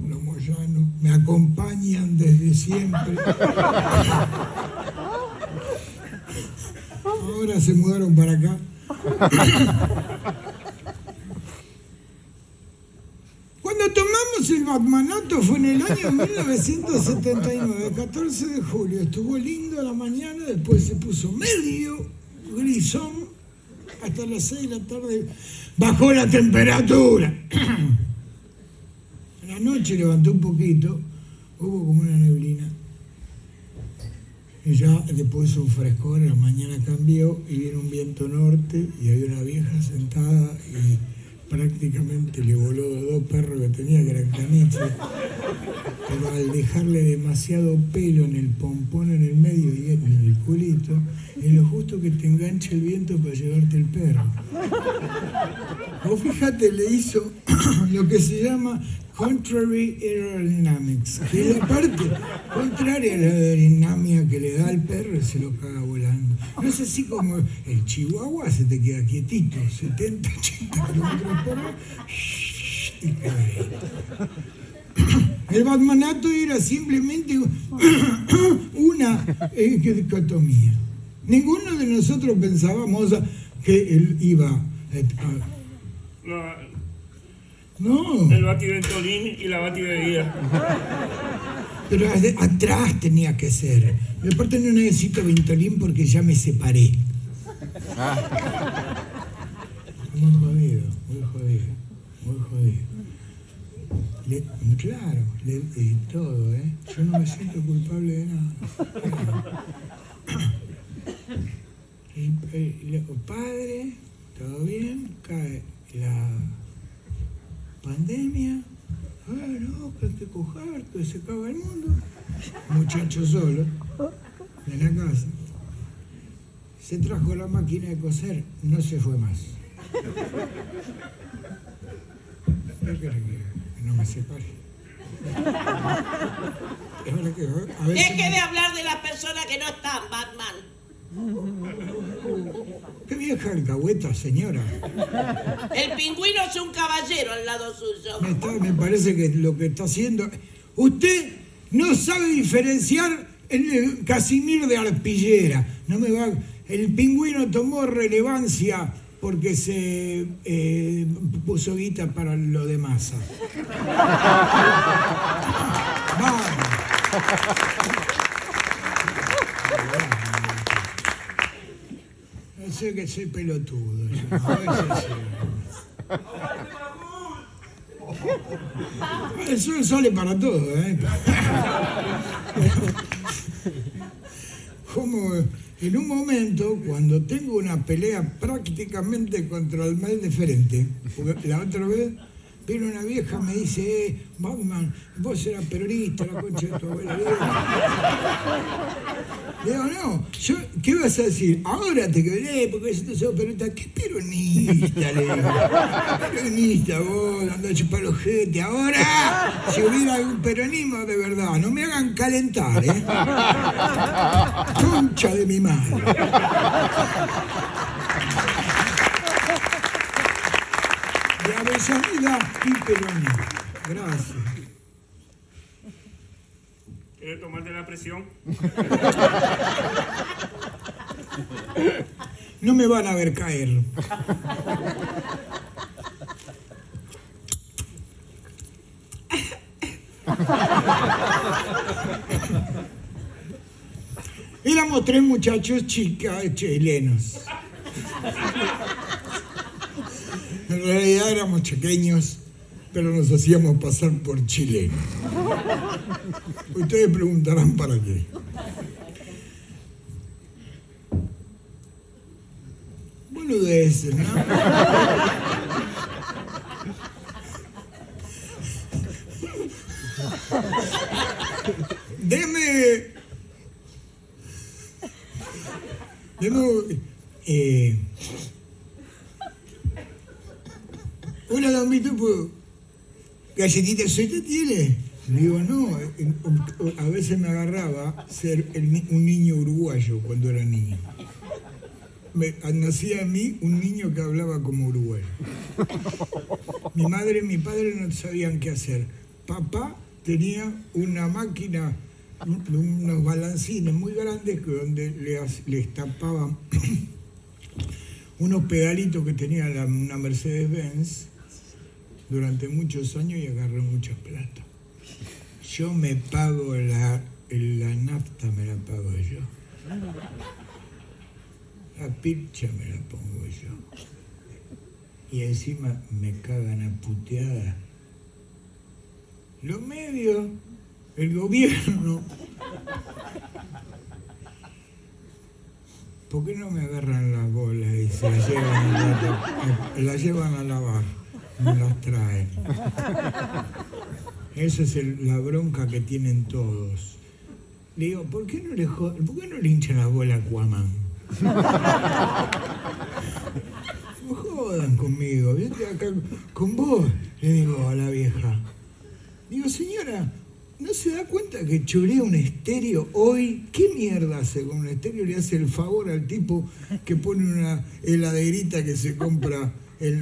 Los moyanos me acompañan desde siempre. Ahora se mudaron para acá. Cuando tomamos el Batmanato fue en el año 1979, 14 de julio. Estuvo lindo a la mañana, después se puso medio grisón. Hasta las 6 de la tarde bajó la temperatura. En la noche levantó un poquito, hubo como una neblina. Y ya después un frescor, la mañana cambió y vino un viento norte y había una vieja sentada y prácticamente le voló los 2 perros que tenía, que eran caniches. Pero al dejarle demasiado pelo en el pompón en el medio y en el culito, es lo justo que te enganche el viento para llevarte el perro. O fíjate, le hizo lo que se llama contrary aerodynamics, que es la parte contraria a la aerodinámica que le da al perro y se lo caga volando. No es así como el chihuahua se te queda quietito, 70, 80 kilómetros por hora, y cae. El Batmanato era simplemente una dicotomía. Ninguno de nosotros pensábamos que él iba a... No. El bativentolín y la bativebida. Pero atrás tenía que ser. Y aparte no necesito Ventolín porque ya me separé. Muy jodido, muy jodido, muy jodido. Claro, todo, ¿eh? Yo no me siento culpable de nada. Padre, todo bien, cae la pandemia. No, que hay que coger, que se acaba el mundo. Muchacho solo, en la casa. Se trajo la máquina de coser, no se fue más. ¿Qué querés que no me separe? Deje de hablar de las personas que no están, Batman. Qué vieja alcahueta, señora. El pingüino es un caballero al lado suyo. Me parece que lo que está haciendo... Usted no sabe diferenciar el Casimir de Arpillera. No me va... El pingüino tomó relevancia porque se puso guita para lo de Massa. Vamos. No sé que soy pelotudo. Eso sale para todo, ¿eh? Como en un momento, cuando tengo una pelea prácticamente contra el mal de frente, porque la otra vez vino una vieja, me dice, Batman, vos eras peronista, la concha de tu abuela. Le digo, no, ¿qué vas a decir? Ahora te quedé, porque si no sos peronista. ¿Qué peronista? Le digo. Peronista, vos, andás a chupar los jetes. Ahora, si hubiera algún peronismo de verdad, no me hagan calentar, ¿eh? Concha de mi madre. De Avellaneda y peronismo. Gracias. ¿Quiere tomarte la presión? No me van a ver caer. Éramos 3 muchachos chilenos. En realidad éramos chaqueños, pero nos hacíamos pasar por chilenos. Ustedes preguntarán para qué. Boludeces, ¿no? Deme una domito, pues, galletita suelta tiene. Digo, no, a veces me agarraba ser un niño uruguayo cuando era niño. Nacía a mí un niño que hablaba como uruguayo. Mi madre y mi padre no sabían qué hacer. Papá tenía una máquina, unos balancines muy grandes donde les tapaban unos pedalitos que tenía una Mercedes-Benz durante muchos años y agarré muchas plata. Yo me pago la nafta, me la pago yo. La pilcha me la pongo yo. Y encima me cagan a puteada. Los medios, el gobierno. ¿Por qué no me agarran las bolas y se las llevan a lavar? Me las traen. Esa es la bronca que tienen todos. Le digo, ¿por qué no le hinchan las bolas a Aquaman? No jodan conmigo, yo estoy acá con vos, le digo a la vieja. Digo, señora, ¿no se da cuenta que chorea un estéreo hoy? ¿Qué mierda hace con un estéreo? Le hace el favor al tipo que pone una heladerita que se compra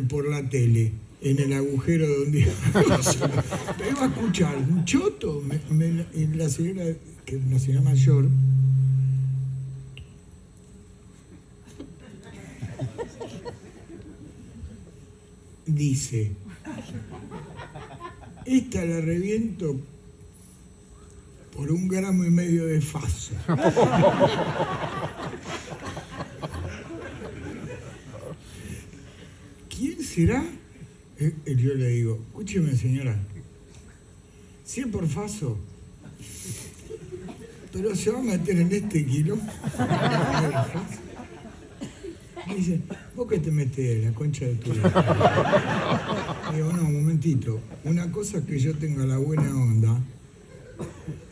por la tele, en el agujero donde... Pero va a escuchar un choto, la señora, que es una señora mayor, dice, esta la reviento por 1,5 gramos de faso. ¿Quién será? Yo le digo, escúcheme señora, 100 por faso, pero se va a meter en este kilo. Me dice, ¿vos qué te metés, la concha de tu hija? Digo, no, un momentito. Una cosa es que yo tenga la buena onda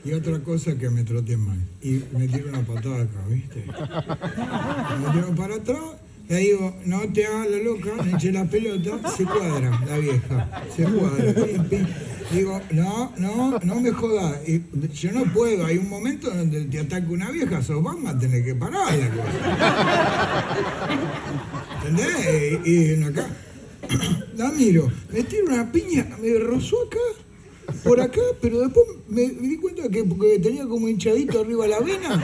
y otra cosa es que me trote mal. Y me tiro una patada acá, ¿viste? Me tiro para atrás, le digo, no te hagas la loca, me eché la pelota, se cuadra la vieja, se cuadra. Pim, pim. Digo, no me jodas. Yo no puedo, hay un momento donde te ataca una vieja, sos Batman, tenés que parar la cosa. ¿Entendés? Y acá, la miro, me tiro una piña, me rozó acá, por acá, pero después me di cuenta que porque tenía como hinchadito arriba la vena,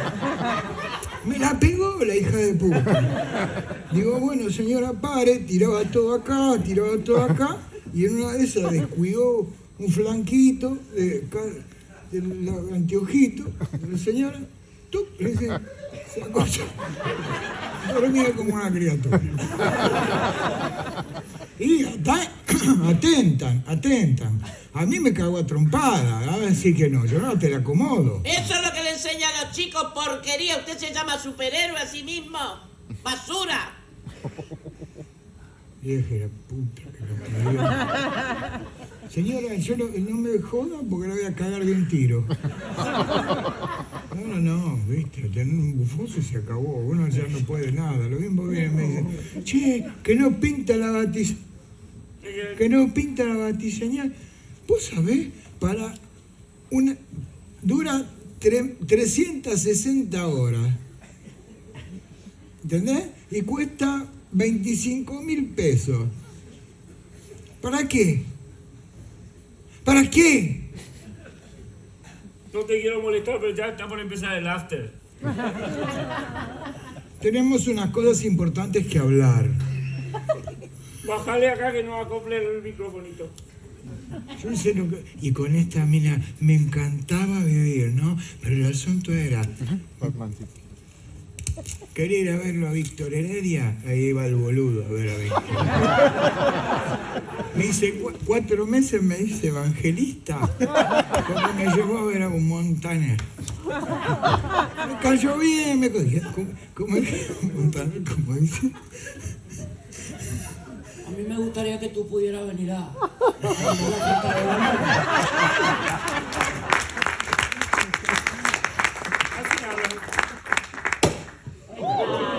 me la pegó la hija de puta. Digo, bueno, señora, pare, tiraba todo acá, y en una de esas descuidó un flanquito del anteojito de la señora, ¡tuc! Le dice, se acocha. Dormía como una criatura. Y atentan. A mí me cago a trompada, a decir que no, yo no te la acomodo. Eso es lo que le enseña a los chicos, porquería. Usted se llama superhéroe a sí mismo. Basura. Vieja la puta que lo parió. Señora, yo no me joda porque la voy a cagar de un tiro. No, viste, tener un bufoso se acabó, uno ya no puede nada. Lo mismo viene y me dice, che, que no pinta la batiseñal. ¿Vos sabés? Dura 360 horas. ¿Entendés? Y cuesta 25.000 pesos. ¿Para qué? ¿Para qué? No te quiero molestar, pero ya está por empezar el after. Tenemos unas cosas importantes que hablar. Bájale acá que no acople el microfonito. Yo sé lo que... Y con esta mina me encantaba vivir, ¿no? Pero el asunto era... Quería ir a verlo a Víctor Heredia, ahí iba el boludo a ver a Víctor. Me dice, 4 meses me dice evangelista, cuando me llevó a ver a un Montaner. Me cayó bien, me cogía. ¿Cómo Montaner, ¿cómo dice? A mí me gustaría que tú pudieras venir a...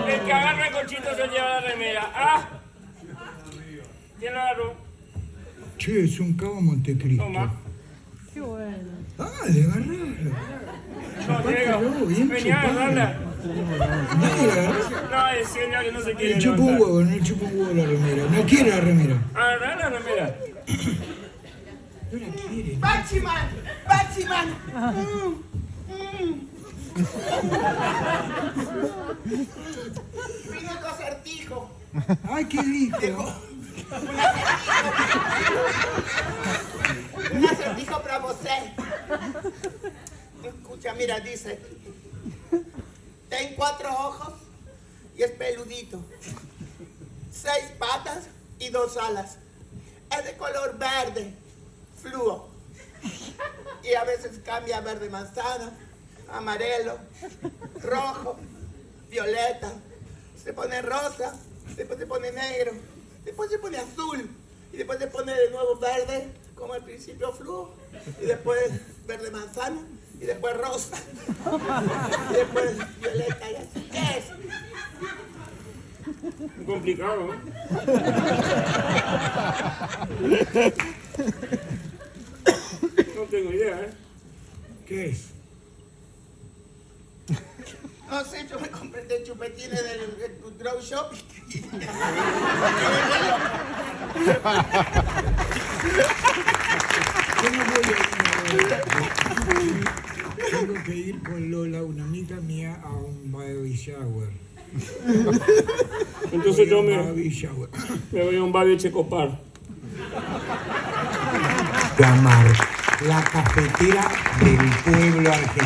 El que agarra el cochito se lleva la remera. ¡Ah! ¿Quién lo agarró? Che, es un cabo Montecristo. Toma. Qué bueno. dale, agarralo. No llega. Bien Vení a agarrarla. Nadie la agarró. No, es señor que no se quiere Le chupa un levantar. huevo, no le chupa un huevo la remera. No quiere la remera. Agarrá la remera. No la quiere. ¡Bachiman! ¡Bachiman! Vino tu acertijo. Ay, qué rico. Un acertijo para você. Escucha, mira, dice. Ten 4 ojos y es peludito. 6 patas y 2 alas. Es de color verde, fluo. Y a veces cambia a verde manzana, amarelo, rojo, violeta. Se pone rosa, después se pone negro, después se pone azul. Y después se pone de nuevo verde, como al principio fluo. Y después verde manzana. Y después rosa. Y después violeta y así. ¿Qué es? Complicado, ¿eh? No tengo idea, ¿eh? ¿Qué es? No sé, yo me compré este chupetines del Grow Shop. Yo no voy a ir. Tengo que ir con Lola, una amiga mía, a un baby shower. Entonces yo me Baby shower. voy a un baby Checopar. Llamar la cafetera del pueblo argentino.